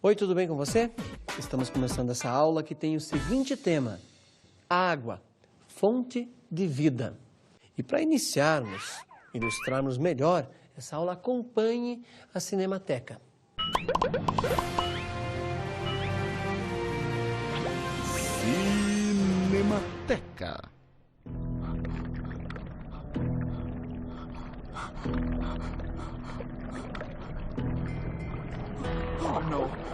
Oi, tudo bem com você? Estamos começando essa aula que tem o seguinte tema: água, fonte de vida. E para iniciarmos, ilustrarmos melhor essa aula, acompanhe a Cinemateca. Cinemateca. Oh, não.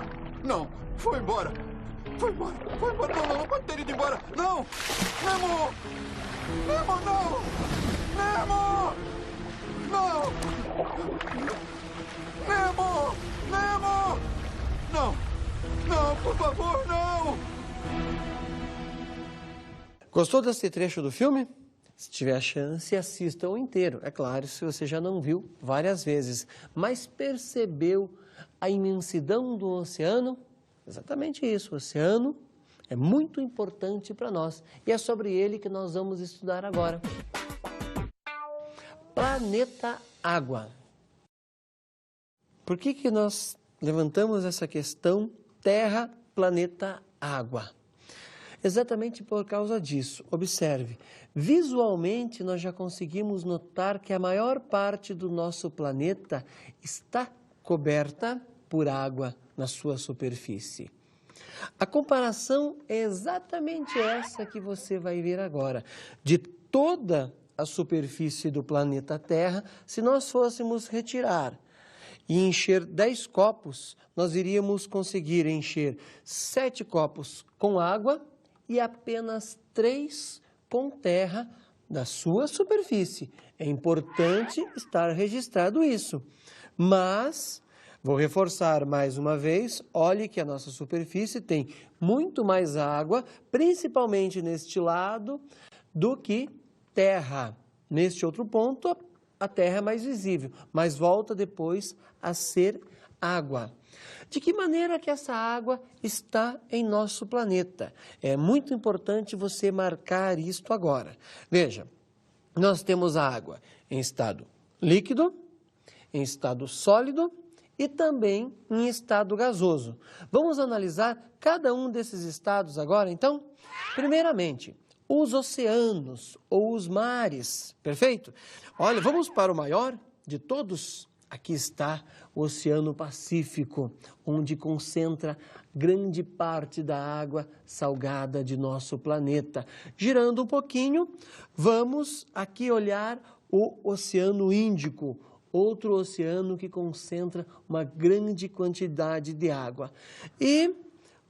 Não. Foi embora. Foi embora. Foi embora. Não, não pode ter ido embora. Não. Nemo. Nemo, não. Nemo. Não. Nemo. Nemo. Não. Não, por favor, não. Gostou desse trecho do filme? Se tiver a chance, assista o inteiro. É claro, se você já não viu várias vezes, mas percebeu a imensidão do oceano? Exatamente isso, o oceano é muito importante para nós e é sobre ele que nós vamos estudar agora. Planeta Água. Por que nós levantamos essa questão Terra, Planeta, Água? Exatamente por causa disso. Observe, visualmente nós já conseguimos notar que a maior parte do nosso planeta está coberta por água na sua superfície. A comparação é exatamente essa que você vai ver agora. De toda a superfície do planeta Terra, se nós fôssemos retirar e encher 10 copos, nós iríamos conseguir encher 7 copos com água e apenas 3 com terra da sua superfície. É importante estar registrado isso. Mas vou reforçar mais uma vez, olhe que a nossa superfície tem muito mais água, principalmente neste lado, do que terra. Neste outro ponto, a terra é mais visível, mas volta depois a ser água. De que maneira que essa água está em nosso planeta? É muito importante você marcar isto agora. Veja, nós temos a água em estado líquido, em estado sólido e também em estado gasoso. Vamos analisar cada um desses estados agora, então? Primeiramente, os oceanos ou os mares, perfeito? Olha, vamos para o maior de todos. Aqui está o Oceano Pacífico, onde concentra grande parte da água salgada de nosso planeta. Girando um pouquinho, vamos aqui olhar o Oceano Índico, outro oceano que concentra uma grande quantidade de água. E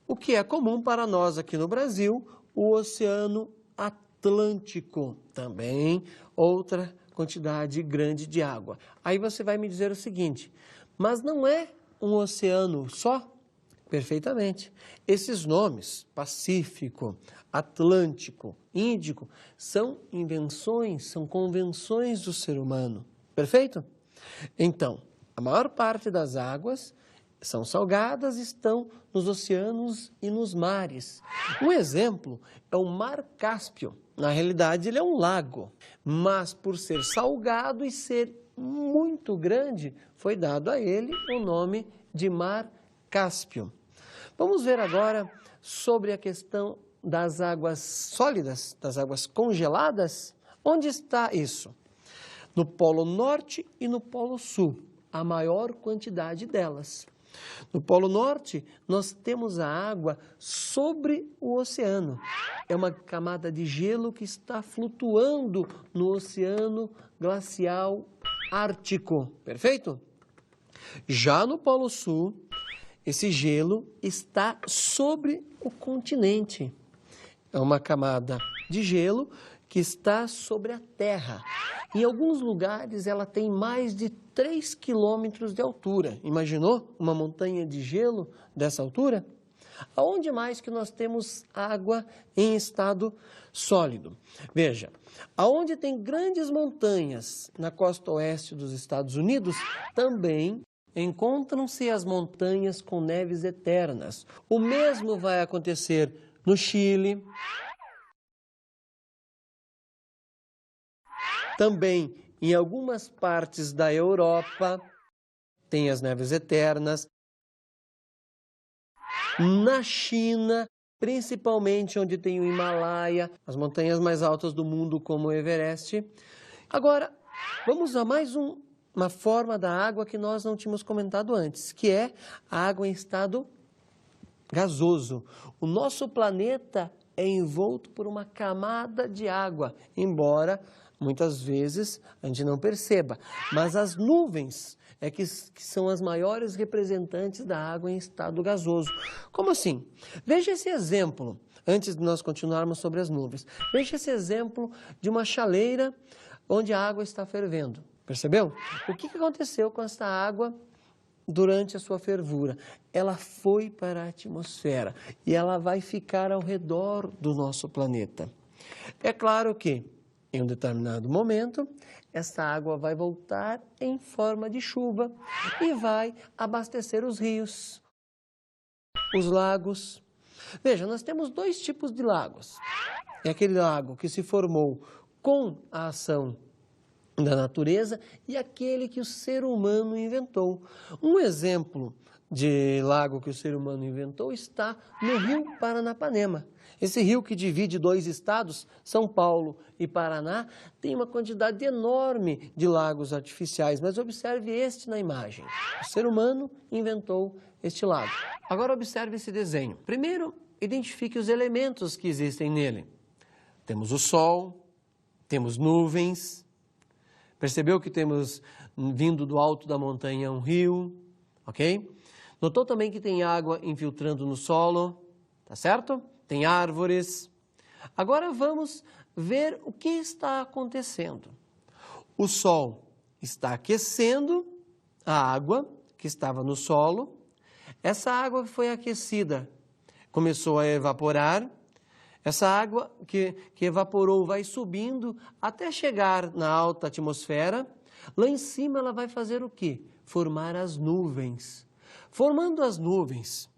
o que é comum para nós aqui no Brasil, o Oceano Atlântico, também outra quantidade grande de água. Aí você vai me dizer o seguinte, mas não é um oceano só? Perfeitamente. Esses nomes, Pacífico, Atlântico, Índico, são invenções, são convenções do ser humano. Perfeito? Então, a maior parte das águas são salgadas, estão nos oceanos e nos mares. Um exemplo é o Mar Cáspio. Na realidade, ele é um lago, mas por ser salgado e ser muito grande, foi dado a ele o nome de Mar Cáspio. Vamos ver agora sobre a questão das águas sólidas, das águas congeladas. Onde está isso? No Polo Norte e no Polo Sul, a maior quantidade delas. No Polo Norte, nós temos a água sobre o oceano. É uma camada de gelo que está flutuando no Oceano Glacial Ártico. Perfeito? Já no Polo Sul, esse gelo está sobre o continente. É uma camada de gelo que está sobre a Terra. Em alguns lugares ela tem mais de 3 quilômetros de altura. Imaginou uma montanha de gelo dessa altura? Aonde mais que nós temos água em estado sólido? Veja, aonde tem grandes montanhas na costa oeste dos Estados Unidos, também encontram-se as montanhas com neves eternas. O mesmo vai acontecer no Chile, também em algumas partes da Europa, tem as neves eternas. Na China, principalmente onde tem o Himalaia, as montanhas mais altas do mundo como o Everest. Agora, vamos a mais uma forma da água que nós não tínhamos comentado antes, que é a água em estado gasoso. O nosso planeta é envolto por uma camada de água, embora muitas vezes a gente não perceba. Mas as nuvens que são as maiores representantes da água em estado gasoso. Como assim? Veja esse exemplo, antes de nós continuarmos sobre as nuvens. Veja esse exemplo de uma chaleira onde a água está fervendo. Percebeu? O que aconteceu com essa água durante a sua fervura? Ela foi para a atmosfera e ela vai ficar ao redor do nosso planeta. É claro que, em um determinado momento, essa água vai voltar em forma de chuva e vai abastecer os rios, os lagos. Veja, nós temos dois tipos de lagos. É aquele lago que se formou com a ação da natureza e aquele que o ser humano inventou. Um exemplo de lago que o ser humano inventou está no rio Paranapanema. Esse rio que divide dois estados, São Paulo e Paraná, tem uma quantidade enorme de lagos artificiais, mas observe este na imagem. O ser humano inventou este lago. Agora observe esse desenho. Primeiro, identifique os elementos que existem nele. Temos o sol, temos nuvens. Percebeu que temos vindo do alto da montanha um rio, ok? Notou também que tem água infiltrando no solo, tá certo? Tem árvores. Agora vamos ver o que está acontecendo. O sol está aquecendo a água que estava no solo. Essa água foi aquecida, começou a evaporar. Essa água que evaporou vai subindo até chegar na alta atmosfera. Lá em cima ela vai fazer o quê? Formar as nuvens. Formando as nuvens,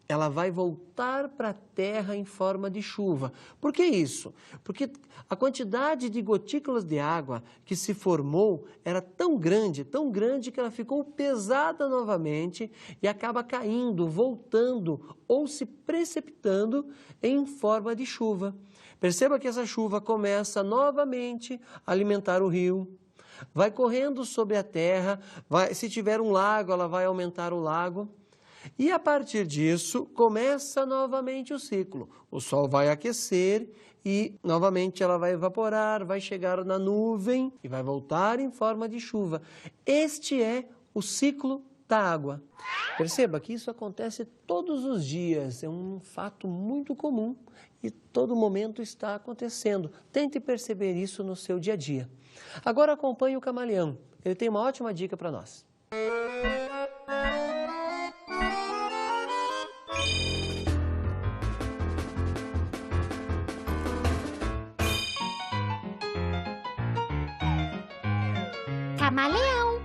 ela vai voltar para a terra em forma de chuva. Por que isso? Porque a quantidade de gotículas de água que se formou era tão grande que ela ficou pesada novamente e acaba caindo, voltando ou se precipitando em forma de chuva. Perceba que essa chuva começa novamente a alimentar o rio. Vai correndo sobre a terra, se tiver um lago, ela vai aumentar o lago. E a partir disso, começa novamente o ciclo. O sol vai aquecer e novamente ela vai evaporar, vai chegar na nuvem e vai voltar em forma de chuva. Este é o ciclo da água. Perceba que isso acontece todos os dias, é um fato muito comum e todo momento está acontecendo. Tente perceber isso no seu dia a dia. Agora acompanhe o Camaleão, ele tem uma ótima dica para nós. Camaleão.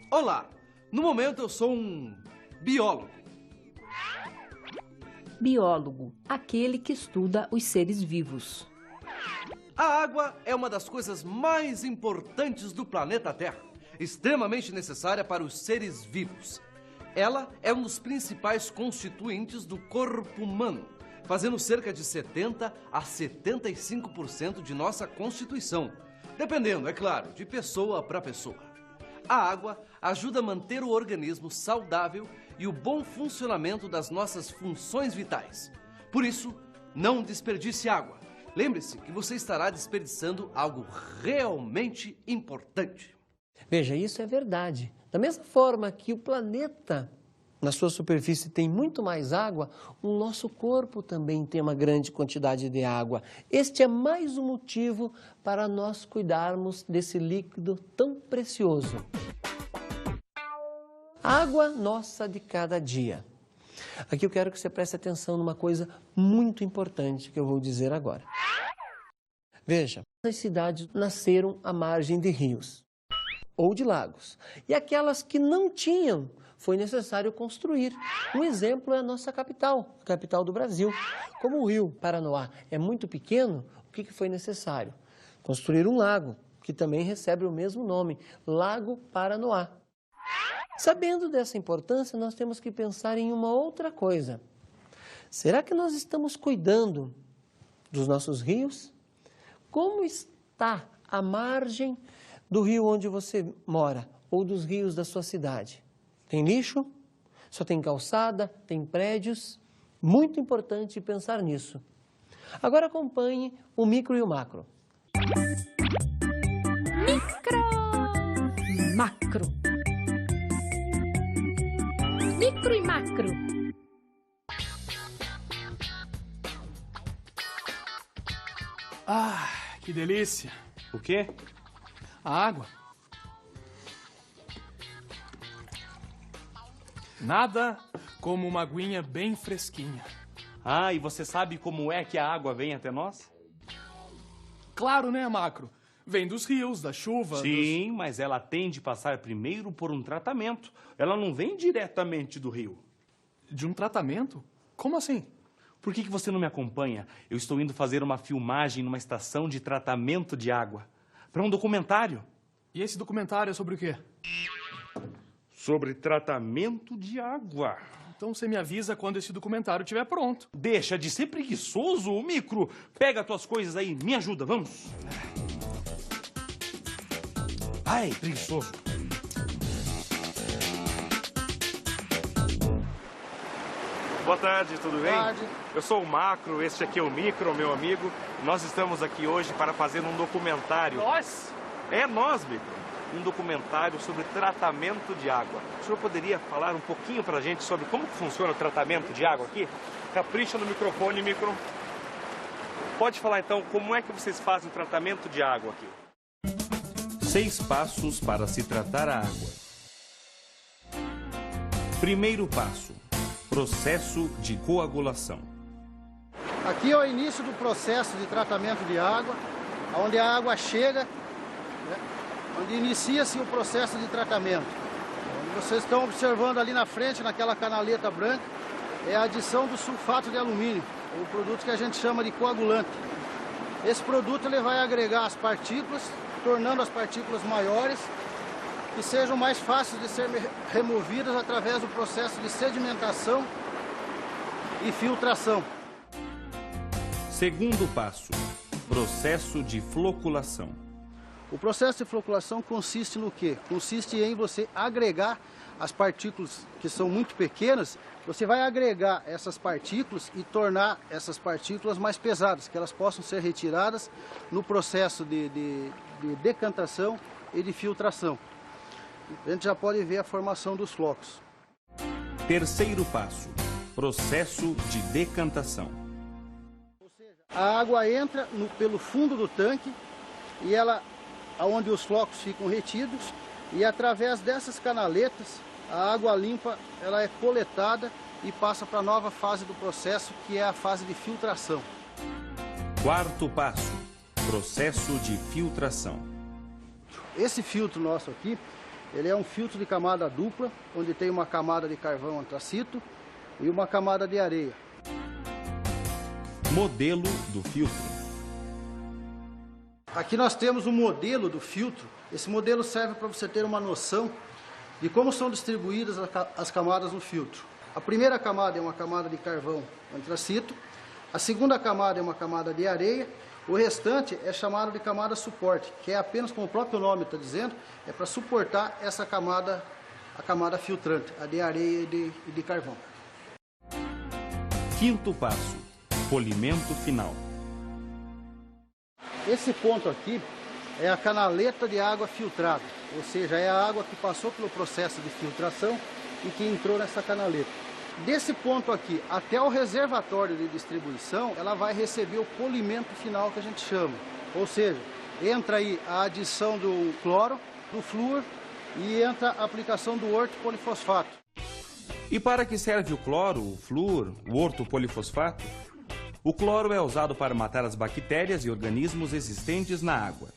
Olá, no momento eu sou um biólogo. Biólogo, aquele que estuda os seres vivos. A água é uma das coisas mais importantes do planeta Terra, extremamente necessária para os seres vivos. Ela é um dos principais constituintes do corpo humano, fazendo cerca de 70% a 75% de nossa constituição, dependendo, é claro, de pessoa para pessoa. A água ajuda a manter o organismo saudável e o bom funcionamento das nossas funções vitais. Por isso, não desperdice água. Lembre-se que você estará desperdiçando algo realmente importante. Veja, isso é verdade. Da mesma forma que o planeta, na sua superfície, tem muito mais água, o nosso corpo também tem uma grande quantidade de água. Este é mais um motivo para nós cuidarmos desse líquido tão precioso. Água nossa de cada dia. Aqui eu quero que você preste atenção numa coisa muito importante que eu vou dizer agora. Veja, as cidades nasceram à margem de rios ou de lagos. E aquelas que não tinham, foi necessário construir. Um exemplo é a nossa capital, a capital do Brasil. Como o rio Paranoá é muito pequeno, o que foi necessário? Construir um lago, que também recebe o mesmo nome, Lago Paranoá. Sabendo dessa importância, nós temos que pensar em uma outra coisa. Será que nós estamos cuidando dos nossos rios? Como está a margem do rio onde você mora ou dos rios da sua cidade? Tem lixo? Só tem calçada? Tem prédios? Muito importante pensar nisso. Agora acompanhe o micro e o macro. Micro, macro. Micro e macro. Ah, que delícia. O quê? A água. Nada como uma aguinha bem fresquinha. Ah, e você sabe como é que a água vem até nós? Claro, né, Macro? Vem dos rios, da chuva. Sim, mas ela tem de passar primeiro por um tratamento. Ela não vem diretamente do rio. De um tratamento? Como assim? Por que você não me acompanha? Eu estou indo fazer uma filmagem numa estação de tratamento de água. Para um documentário. E esse documentário é sobre o quê? Sobre tratamento de água. Então você me avisa quando esse documentário estiver pronto. Deixa de ser preguiçoso, Micro. Pega as tuas coisas aí, me ajuda, vamos. Ai, preguiçoso. Boa tarde, tudo bem? Boa tarde. Eu sou o Macro, este aqui é o Micro, meu amigo. Nós estamos aqui hoje para fazer um documentário. Nós? É nós, Micro. Um documentário sobre tratamento de água. O senhor poderia falar um pouquinho pra gente sobre como que funciona o tratamento de água aqui? Capricha no microfone, Micro. Pode falar então como é que vocês fazem o tratamento de água aqui? 6 passos para se tratar a água. Primeiro passo: processo de coagulação. Aqui é o início do processo de tratamento de água, onde a água chega, onde inicia-se o processo de tratamento. Vocês estão observando ali na frente, naquela canaleta branca, é a adição do sulfato de alumínio, o produto que a gente chama de coagulante. Esse produto ele vai agregar as partículas, tornando as partículas maiores, que sejam mais fáceis de ser removidas através do processo de sedimentação e filtração. Segundo passo: processo de floculação. O processo de floculação consiste no quê? Consiste em você agregar as partículas que são muito pequenas, você vai agregar essas partículas e tornar essas partículas mais pesadas, que elas possam ser retiradas no processo de decantação e de filtração. A gente já pode ver a formação dos flocos. Terceiro passo: processo de decantação. A água entra pelo fundo do tanque e ela, onde os flocos ficam retidos, e através dessas canaletas a água limpa ela é coletada e passa para a nova fase do processo, que é a fase de filtração. Quarto passo: processo de filtração. Esse filtro nosso aqui, ele é um filtro de camada dupla, onde tem uma camada de carvão antracito e uma camada de areia. Modelo do filtro. Aqui nós temos o modelo do filtro. Esse modelo serve para você ter uma noção de como são distribuídas as camadas no filtro. A primeira camada é uma camada de carvão antracito, a segunda camada é uma camada de areia, o restante é chamado de camada suporte, que é apenas, como o próprio nome está dizendo, é para suportar essa camada, a camada filtrante, a de areia e de carvão. Quinto passo: polimento final. Esse ponto aqui é a canaleta de água filtrada, ou seja, é a água que passou pelo processo de filtração e que entrou nessa canaleta. Desse ponto aqui até o reservatório de distribuição, ela vai receber o polimento final que a gente chama. Ou seja, entra aí a adição do cloro, do flúor e entra a aplicação do ortopolifosfato. E para que serve o cloro, o flúor, o ortopolifosfato? O cloro é usado para matar as bactérias e organismos existentes na água.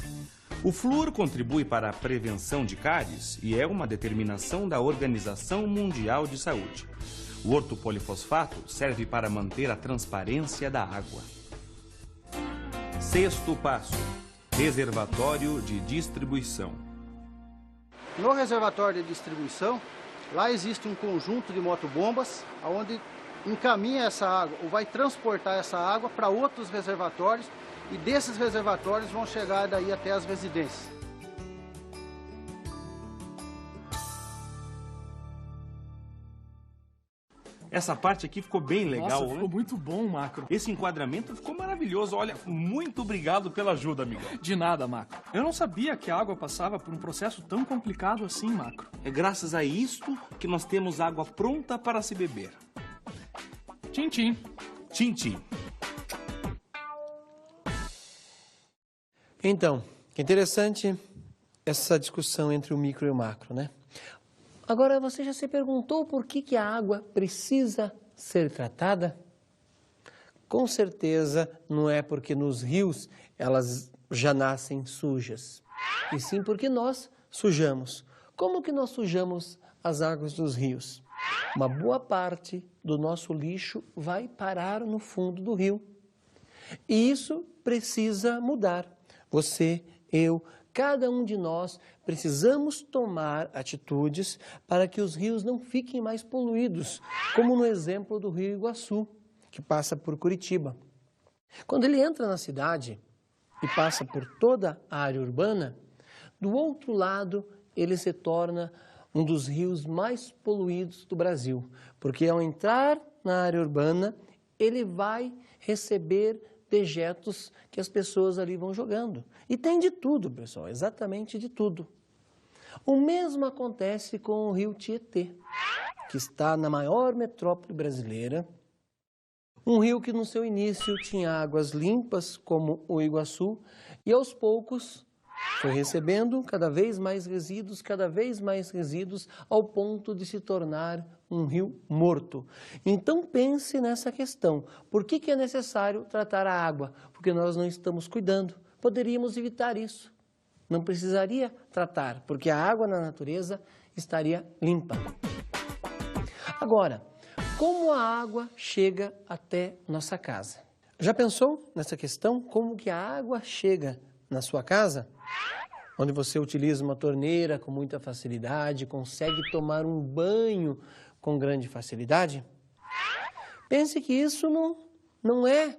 O flúor contribui para a prevenção de cáries e é uma determinação da Organização Mundial de Saúde. O ortopolifosfato serve para manter a transparência da água. Sexto passo: reservatório de distribuição. No reservatório de distribuição, lá existe um conjunto de motobombas, onde encaminha essa água, ou vai transportar essa água para outros reservatórios, e desses reservatórios vão chegar daí até as residências. Essa parte aqui ficou bem legal, Nossa, ficou muito bom, Macro. Esse enquadramento ficou maravilhoso. Olha, muito obrigado pela ajuda, amigão. De nada, Macro. Eu não sabia que a água passava por um processo tão complicado assim, Macro. É graças a isto que nós temos água pronta para se beber. Tchim-tchim. Tchim-tchim. Então, que interessante essa discussão entre o micro e o macro, né? Agora, você já se perguntou por que a água precisa ser tratada? Com certeza não é porque nos rios elas já nascem sujas, e sim porque nós sujamos. Como que nós sujamos as águas dos rios? Uma boa parte do nosso lixo vai parar no fundo do rio. E isso precisa mudar. Você, eu, cada um de nós precisamos tomar atitudes para que os rios não fiquem mais poluídos, como no exemplo do Rio Iguaçu, que passa por Curitiba. Quando ele entra na cidade e passa por toda a área urbana, do outro lado ele se torna um dos rios mais poluídos do Brasil, porque ao entrar na área urbana, ele vai receber dejetos que as pessoas ali vão jogando. E tem de tudo, pessoal, exatamente de tudo. O mesmo acontece com o rio Tietê, que está na maior metrópole brasileira. Um rio que no seu início tinha águas limpas, como o Iguaçu, e aos poucos foi recebendo cada vez mais resíduos, ao ponto de se tornar um rio morto. Então pense nessa questão. Por que é necessário tratar a água? Porque nós não estamos cuidando. Poderíamos evitar isso. Não precisaria tratar, porque a água na natureza estaria limpa. Agora, como a água chega até nossa casa? Já pensou nessa questão? Como que a água chega na sua casa? Onde você utiliza uma torneira com muita facilidade, consegue tomar um banho com grande facilidade? Pense que isso não é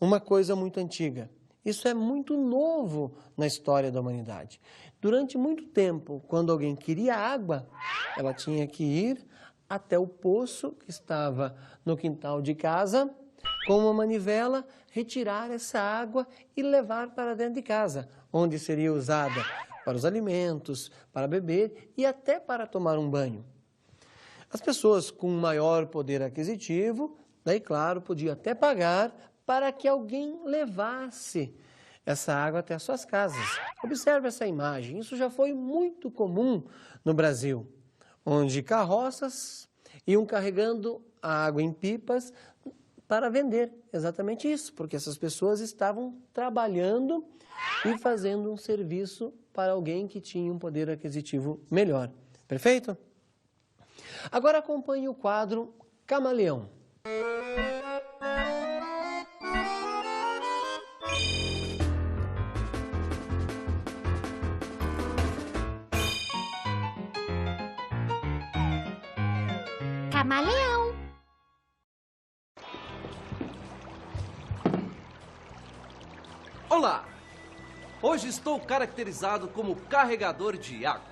uma coisa muito antiga. Isso é muito novo na história da humanidade. Durante muito tempo, quando alguém queria água, ela tinha que ir até o poço que estava no quintal de casa, com uma manivela, retirar essa água e levar para dentro de casa, onde seria usada para os alimentos, para beber e até para tomar um banho. As pessoas com maior poder aquisitivo, daí claro, podiam até pagar para que alguém levasse essa água até as suas casas. Observe essa imagem, isso já foi muito comum no Brasil, onde carroças iam carregando a água em pipas para vender. Exatamente isso, porque essas pessoas estavam trabalhando e fazendo um serviço para alguém que tinha um poder aquisitivo melhor. Perfeito? Agora acompanhe o quadro Camaleão. Camaleão. Olá! Hoje estou caracterizado como carregador de água.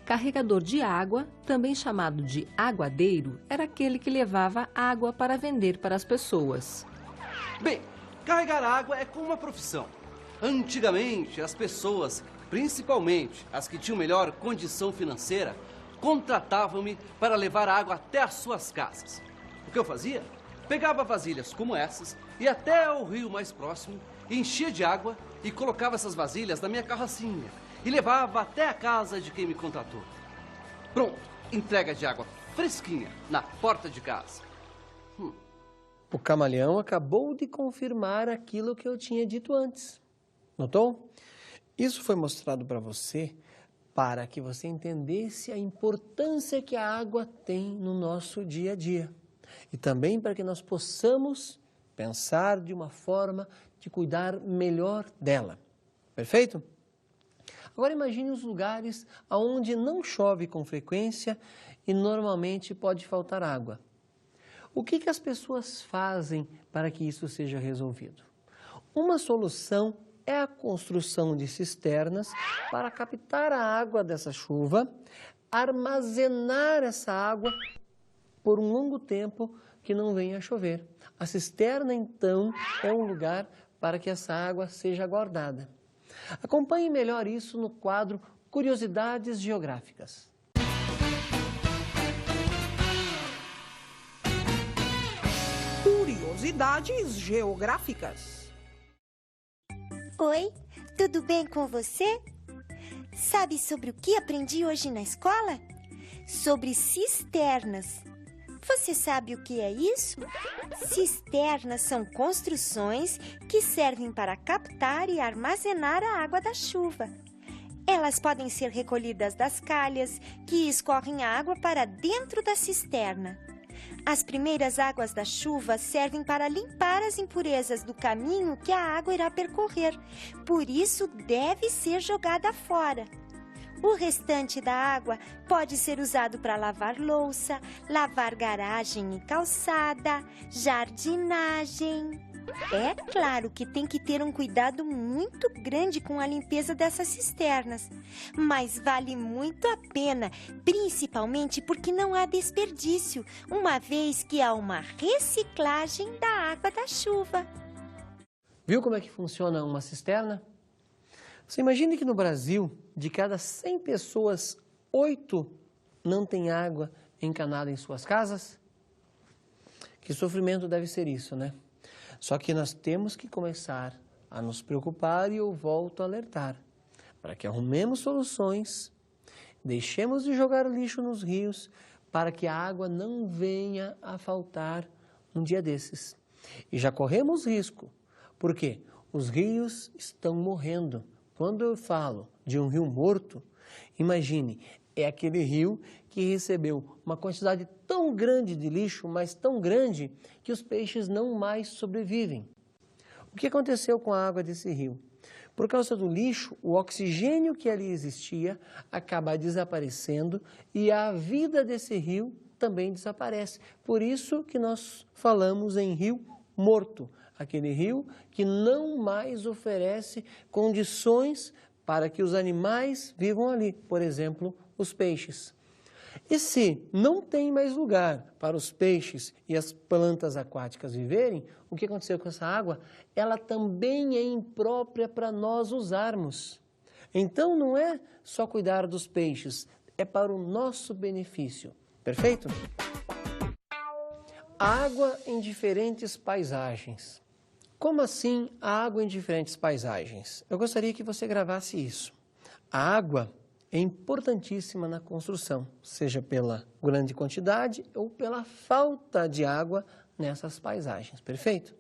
Carregador de água, também chamado de aguadeiro, era aquele que levava água para vender para as pessoas. Bem, carregar água é como uma profissão. Antigamente, as pessoas, principalmente as que tinham melhor condição financeira, contratavam-me para levar água até as suas casas. O que eu fazia? Pegava vasilhas como essas, ia até o rio mais próximo, enchia de água e colocava essas vasilhas na minha carrocinha e levava até a casa de quem me contratou. Pronto, entrega de água fresquinha na porta de casa. O camaleão acabou de confirmar aquilo que eu tinha dito antes. Notou? Isso foi mostrado para você para que você entendesse a importância que a água tem no nosso dia a dia. E também para que nós possamos pensar de uma forma de cuidar melhor dela. Perfeito? Agora imagine os lugares onde não chove com frequência e normalmente pode faltar água. O que as pessoas fazem para que isso seja resolvido? Uma solução é a construção de cisternas para captar a água dessa chuva, armazenar essa água por um longo tempo que não venha a chover. A cisterna, então, é um lugar para que essa água seja guardada. Acompanhe melhor isso no quadro Curiosidades Geográficas. Curiosidades Geográficas. Oi, tudo bem com você? Sabe sobre o que aprendi hoje na escola? Sobre cisternas. Você sabe o que é isso? Cisternas são construções que servem para captar e armazenar a água da chuva. Elas podem ser recolhidas das calhas, que escorrem a água para dentro da cisterna. As primeiras águas da chuva servem para limpar as impurezas do caminho que a água irá percorrer. Por isso, deve ser jogada fora. O restante da água pode ser usado para lavar louça, lavar garagem e calçada, jardinagem. É claro que tem que ter um cuidado muito grande com a limpeza dessas cisternas, mas vale muito a pena, principalmente porque não há desperdício, uma vez que há uma reciclagem da água da chuva. Viu como é que funciona uma cisterna? Você imagina que no Brasil, de cada 100 pessoas, 8 não têm água encanada em suas casas? Que sofrimento deve ser isso, né? Só que nós temos que começar a nos preocupar e eu volto a alertar, para que arrumemos soluções, deixemos de jogar lixo nos rios, para que a água não venha a faltar um dia desses. E já corremos risco, porque os rios estão morrendo. Quando eu falo de um rio morto, imagine, é aquele rio que recebeu uma quantidade tão grande de lixo, mas tão grande, que os peixes não mais sobrevivem. O que aconteceu com a água desse rio? Por causa do lixo, o oxigênio que ali existia acaba desaparecendo e a vida desse rio também desaparece. Por isso que nós falamos em rio morto, aquele rio que não mais oferece condições para que os animais vivam ali, por exemplo, os peixes. E se não tem mais lugar para os peixes e as plantas aquáticas viverem, o que aconteceu com essa água? Ela também é imprópria para nós usarmos. Então não é só cuidar dos peixes, é para o nosso benefício. Perfeito? Água em diferentes paisagens. Como assim a água em diferentes paisagens? Eu gostaria que você gravasse isso. A água é importantíssima na construção, seja pela grande quantidade ou pela falta de água nessas paisagens, perfeito?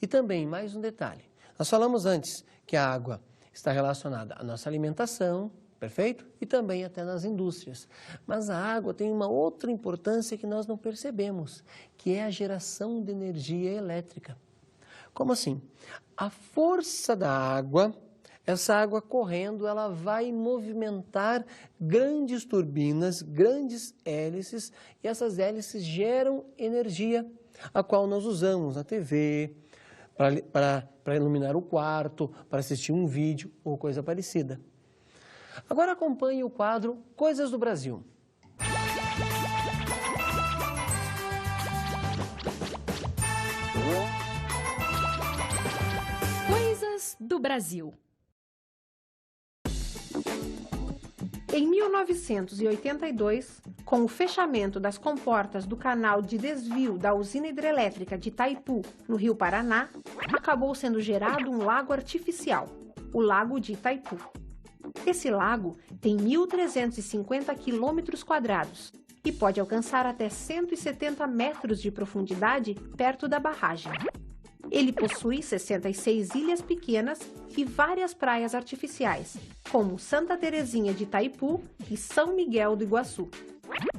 E também, mais um detalhe, nós falamos antes que a água está relacionada à nossa alimentação, perfeito? E também até nas indústrias. Mas a água tem uma outra importância que nós não percebemos, que é a geração de energia elétrica. Como assim? A força da água, essa água correndo, ela vai movimentar grandes turbinas, grandes hélices, e essas hélices geram energia, a qual nós usamos na TV, para iluminar o quarto, para assistir um vídeo ou coisa parecida. Agora acompanhe o quadro Coisas do Brasil. Coisas do Brasil. Em 1982, com o fechamento das comportas do canal de desvio da usina hidrelétrica de Itaipu, no Rio Paraná, acabou sendo gerado um lago artificial, o Lago de Itaipu. Esse lago tem 1.350 quilômetros quadrados e pode alcançar até 170 metros de profundidade perto da barragem. Ele possui 66 ilhas pequenas e várias praias artificiais, como Santa Terezinha de Itaipu e São Miguel do Iguaçu.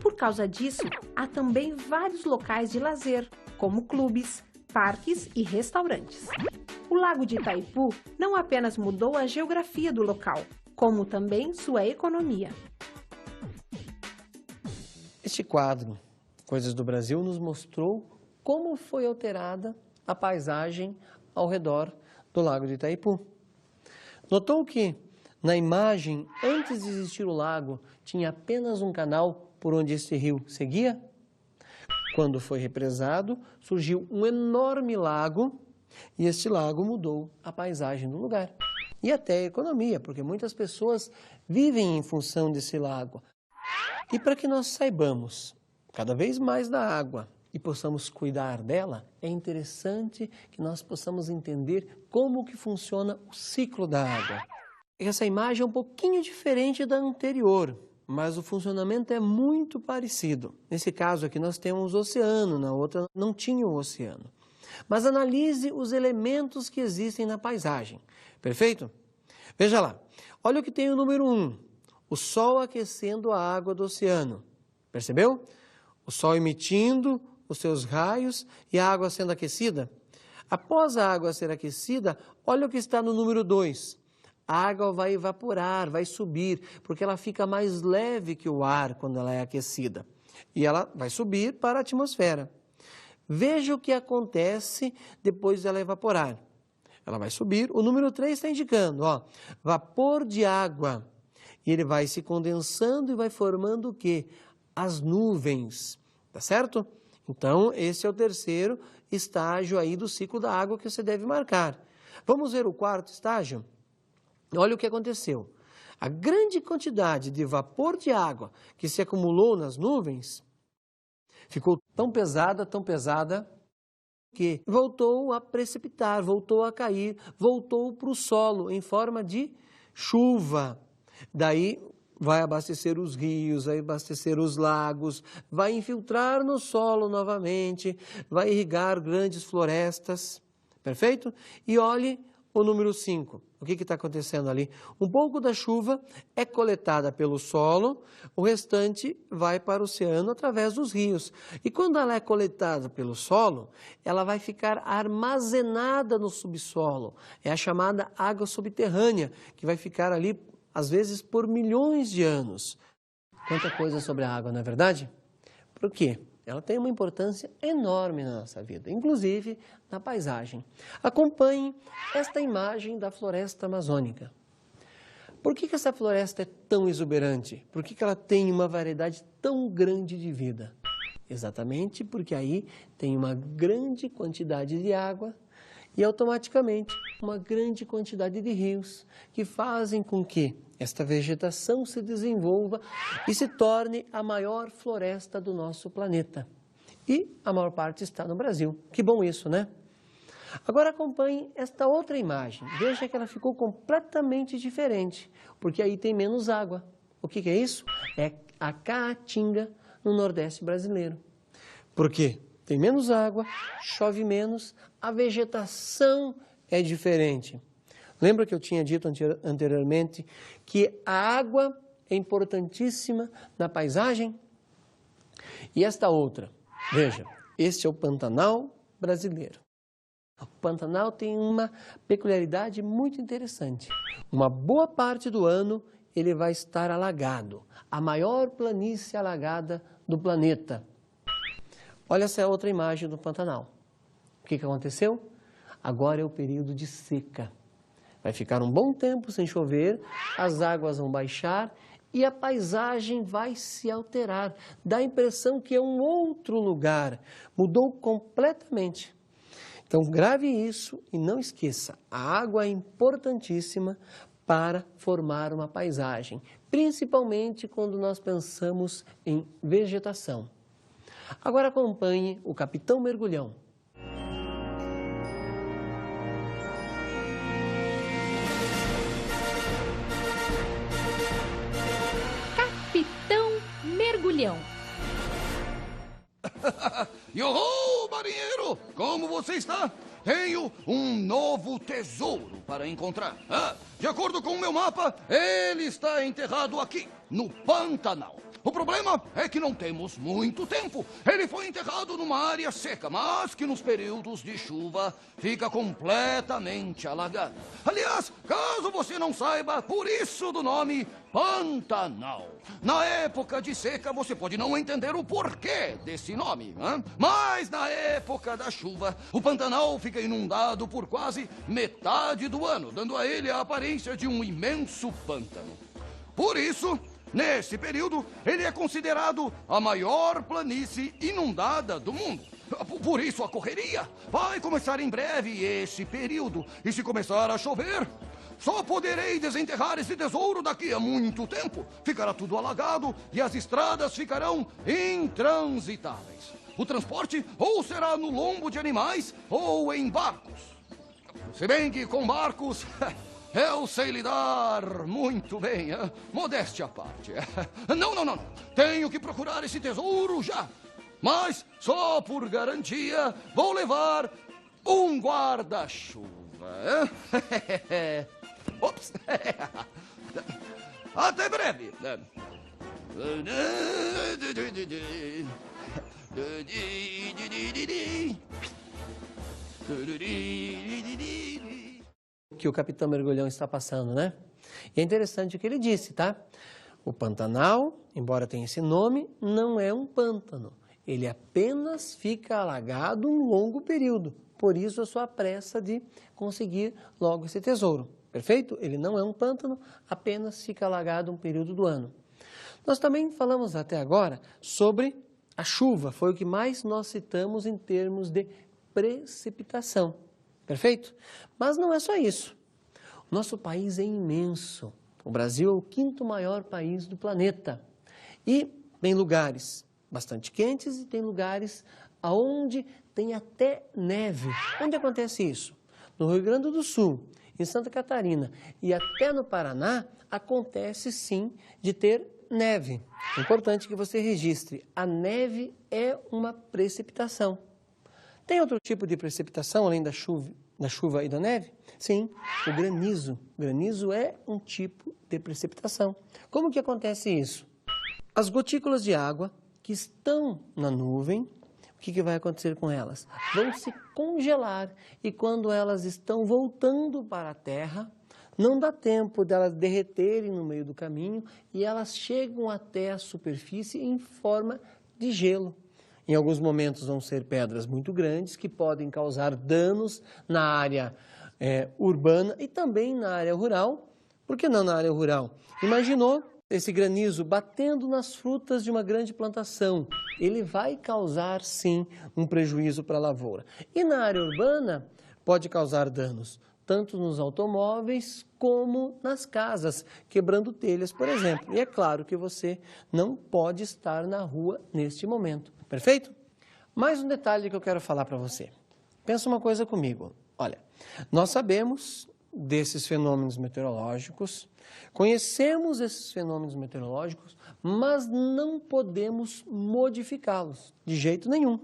Por causa disso, há também vários locais de lazer, como clubes, parques e restaurantes. O Lago de Itaipu não apenas mudou a geografia do local, como também sua economia. Este quadro, Coisas do Brasil, nos mostrou como foi alterada a paisagem ao redor do Lago de Itaipu. Notou que, na imagem, antes de existir o lago, tinha apenas um canal por onde este rio seguia? Quando foi represado, surgiu um enorme lago e este lago mudou a paisagem do lugar. E até a economia, porque muitas pessoas vivem em função desse lago. E para que nós saibamos cada vez mais da água e possamos cuidar dela, é interessante que nós possamos entender como que funciona o ciclo da água. Essa imagem é um pouquinho diferente da anterior, mas o funcionamento é muito parecido. Nesse caso aqui nós temos o oceano, na outra não tinha o oceano. Mas analise os elementos que existem na paisagem, perfeito? Veja lá, olha o que tem o número 1, o Sol aquecendo a água do oceano, percebeu? O Sol emitindo os seus raios e a água sendo aquecida. Após a água ser aquecida, olha o que está no número 2. A água vai evaporar, vai subir, porque ela fica mais leve que o ar quando ela é aquecida. E ela vai subir para a atmosfera. Veja o que acontece depois dela evaporar. Ela vai subir, o número 3 está indicando, ó, vapor de água. E ele vai se condensando e vai formando o quê? As nuvens, tá certo? Então, esse é o terceiro estágio aí do ciclo da água que você deve marcar. Vamos ver o quarto estágio? Olha o que aconteceu. A grande quantidade de vapor de água que se acumulou nas nuvens ficou tão pesada, que voltou a precipitar, voltou a cair, voltou para o solo em forma de chuva. Daí vai abastecer os rios, vai abastecer os lagos, vai infiltrar no solo novamente, vai irrigar grandes florestas, perfeito? E olhe o número 5, o que está acontecendo ali? Um pouco da chuva é coletada pelo solo, o restante vai para o oceano através dos rios. E quando ela é coletada pelo solo, ela vai ficar armazenada no subsolo. É a chamada água subterrânea, que vai ficar ali às vezes por milhões de anos. Quanta coisa sobre a água, não é verdade? Por quê? Ela tem uma importância enorme na nossa vida, inclusive na paisagem. Acompanhe esta imagem da floresta amazônica. Por que essa floresta é tão exuberante? Por que ela tem uma variedade tão grande de vida? Exatamente porque aí tem uma grande quantidade de água e automaticamente uma grande quantidade de rios que fazem com que esta vegetação se desenvolva e se torne a maior floresta do nosso planeta. E a maior parte está no Brasil. Que bom isso, né? Agora acompanhe esta outra imagem. Veja que ela ficou completamente diferente, porque aí tem menos água. O que é isso? É a caatinga no Nordeste brasileiro. Por quê? Tem menos água, chove menos, a vegetação é diferente. Lembra que eu tinha dito anteriormente que a água é importantíssima na paisagem? E esta outra, veja, este é o Pantanal brasileiro. O Pantanal tem uma peculiaridade muito interessante. Uma boa parte do ano ele vai estar alagado, a maior planície alagada do planeta. Olha essa outra imagem do Pantanal. O que aconteceu? Agora é o período de seca. Vai ficar um bom tempo sem chover, as águas vão baixar e a paisagem vai se alterar. Dá a impressão que é um outro lugar. Mudou completamente. Então, grave isso e não esqueça, a água é importantíssima para formar uma paisagem, principalmente quando nós pensamos em vegetação. Agora acompanhe o Capitão Mergulhão. Capitão Mergulhão. Yoho, marinheiro! Como você está? Tenho um novo tesouro para encontrar. De acordo com o meu mapa, ele está enterrado aqui, no Pantanal. O problema é que não temos muito tempo. Ele foi enterrado numa área seca, mas que nos períodos de chuva fica completamente alagada. Aliás, caso você não saiba, por isso do nome Pantanal. Na época de seca, você pode não entender o porquê desse nome, mas na época da chuva, o Pantanal fica inundado por quase metade do ano, dando a ele a aparência de um imenso pântano. Por isso, nesse período, ele é considerado a maior planície inundada do mundo. Por isso a correria vai começar em breve esse período. E se começar a chover, só poderei desenterrar esse tesouro daqui a muito tempo. Ficará tudo alagado e as estradas ficarão intransitáveis. O transporte ou será no lombo de animais ou em barcos. Se bem que com barcos eu sei lidar muito bem, modéstia à parte. Não. Tenho que procurar esse tesouro já. Mas, só por garantia, vou levar um guarda-chuva. Ops. Até breve. Que o Capitão Mergulhão está passando, né? E é interessante o que ele disse, tá? O Pantanal, embora tenha esse nome, não é um pântano. Ele apenas fica alagado um longo período. Por isso a sua pressa de conseguir logo esse tesouro. Perfeito? Ele não é um pântano, apenas fica alagado um período do ano. Nós também falamos até agora sobre a chuva. Foi o que mais nós citamos em termos de precipitação. Perfeito? Mas não é só isso. O nosso país é imenso. O Brasil é o 5º maior país do planeta. E tem lugares bastante quentes e tem lugares onde tem até neve. Onde acontece isso? No Rio Grande do Sul, em Santa Catarina e até no Paraná, acontece sim de ter neve. É importante que você registre. A neve é uma precipitação. Tem outro tipo de precipitação, além da chuva e da neve? Sim, o granizo. O granizo é um tipo de precipitação. Como que acontece isso? As gotículas de água que estão na nuvem, o que vai acontecer com elas? Vão se congelar e quando elas estão voltando para a terra, não dá tempo delas derreterem no meio do caminho e elas chegam até a superfície em forma de gelo. Em alguns momentos vão ser pedras muito grandes que podem causar danos na área urbana e também na área rural. Por que não na área rural? Imaginou esse granizo batendo nas frutas de uma grande plantação. Ele vai causar, sim, um prejuízo para a lavoura. E na área urbana pode causar danos, tanto nos automóveis como nas casas, quebrando telhas, por exemplo. E é claro que você não pode estar na rua neste momento. Perfeito? Mais um detalhe que eu quero falar para você. Pensa uma coisa comigo. Olha, nós sabemos desses fenômenos meteorológicos, conhecemos esses fenômenos meteorológicos, mas não podemos modificá-los de jeito nenhum.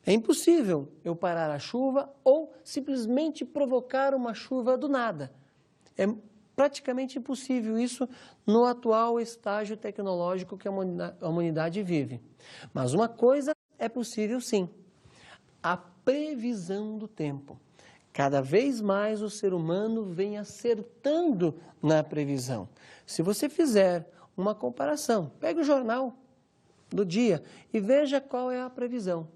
É impossível eu parar a chuva ou simplesmente provocar uma chuva do nada. É praticamente impossível isso no atual estágio tecnológico que a humanidade vive. Mas uma coisa é possível sim, a previsão do tempo. Cada vez mais o ser humano vem acertando na previsão. Se você fizer uma comparação, pegue o jornal do dia e veja qual é a previsão.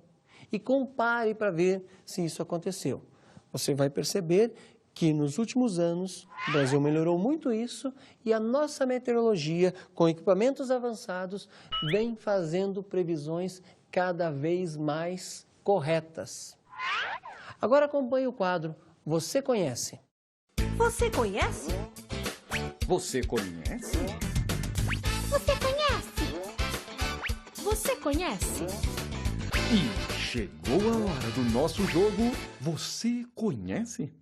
E compare para ver se isso aconteceu. Você vai perceber que nos últimos anos o Brasil melhorou muito isso e a nossa meteorologia, com equipamentos avançados, vem fazendo previsões cada vez mais corretas. Agora acompanhe o quadro Você Conhece? Você conhece? Você conhece? Você conhece? Você conhece? E chegou a hora do nosso jogo Você Conhece?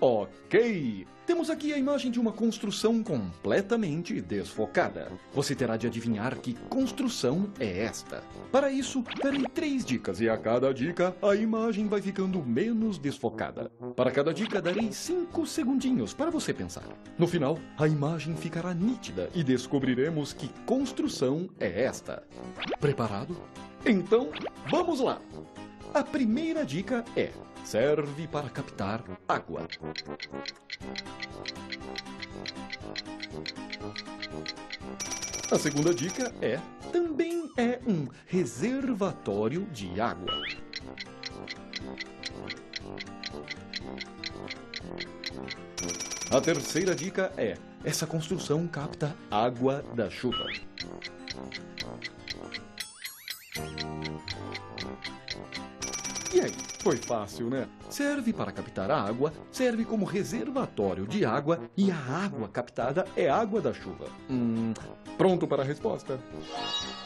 Ok. Temos aqui a imagem de uma construção completamente desfocada. Você terá de adivinhar que construção é esta. Para isso, darei 3 dicas e a cada dica a imagem vai ficando menos desfocada. Para cada dica darei 5 segundinhos para você pensar. No final, a imagem ficará nítida e descobriremos que construção é esta. Preparado? Então, vamos lá! A primeira dica é: serve para captar água. A segunda dica é: também é um reservatório de água. A terceira dica é: essa construção capta água da chuva. E aí, foi fácil, né? Serve para captar a água, serve como reservatório de água e a água captada é água da chuva. Pronto para a resposta?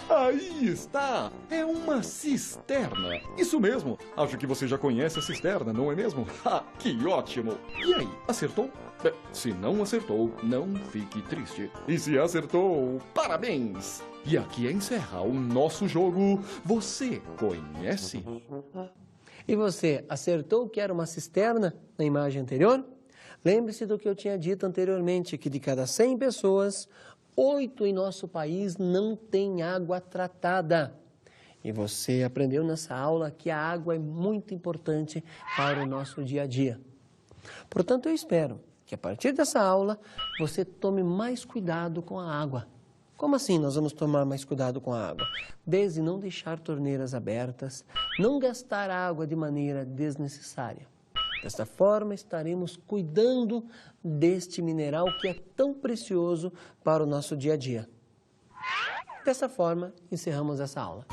Aí está! É uma cisterna. Isso mesmo. Acho que você já conhece a cisterna, não é mesmo? Que ótimo! E aí, acertou? Se não acertou, não fique triste. E se acertou, parabéns! E aqui encerra o nosso jogo. Você conhece? E você acertou que era uma cisterna na imagem anterior? Lembre-se do que eu tinha dito anteriormente, que de cada 100 pessoas, 8 em nosso país não têm água tratada. E você aprendeu nessa aula que a água é muito importante para o nosso dia a dia. Portanto, eu espero que a partir dessa aula você tome mais cuidado com a água. Como assim nós vamos tomar mais cuidado com a água? Desde não deixar torneiras abertas, não gastar água de maneira desnecessária. Desta forma, estaremos cuidando deste mineral que é tão precioso para o nosso dia a dia. Dessa forma, encerramos essa aula.